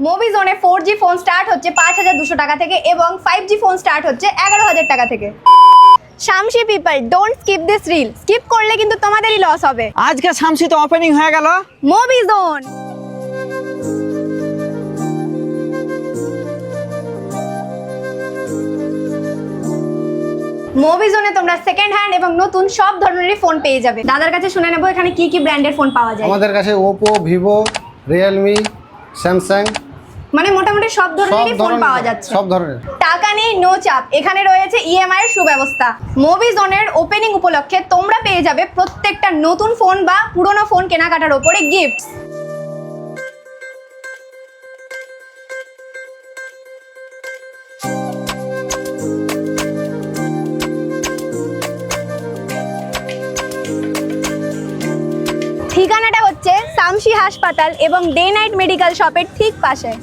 Movie জোনে 4G phone start হচ্ছে 5,200 টাকা থেকে এবং 5G ফোন স্টার্ট হচ্ছে 11,000 টাকা থেকে। শামসি people, don't skip this reel. Skip করলে কিন্তু তোমাদেরই লস হবে। আজকে শামসি তো ওপেনিং হয়ে গেল। Movie zone. মুভি জোনে তোমরা সেকেন্ড হ্যান্ড এবং নতুন সব ধরনেরই ফোন পেয়ে যাবে। দাদার কাছে শুনে নেবো এখানে কি কি ব্র্যান্ডের ফোন পাওয়া যায়। আমাদের কাছে ওপো, ভিভো, রিয়েলমি, স্যামসাং, মানে মোটামুটি সব ধরনেরই ফোন পাওয়া যাচ্ছে। সব ধরনের। টাকা নেই, নো চাপ। এখানে রয়েছে ইএমআই এর সুব্যবস্থা। মুভি জোনের ওপেনিং উপলক্ষে তোমরা পেয়ে যাবে প্রত্যেকটা নতুন ফোন বা পুরনো ফোন কেনাকাটার উপরে গিফটস। ঠিকানাটা হচ্ছে শামসি হাসপাতাল এবং ডে নাইট মেডিকেল শপের ঠিক পাশে।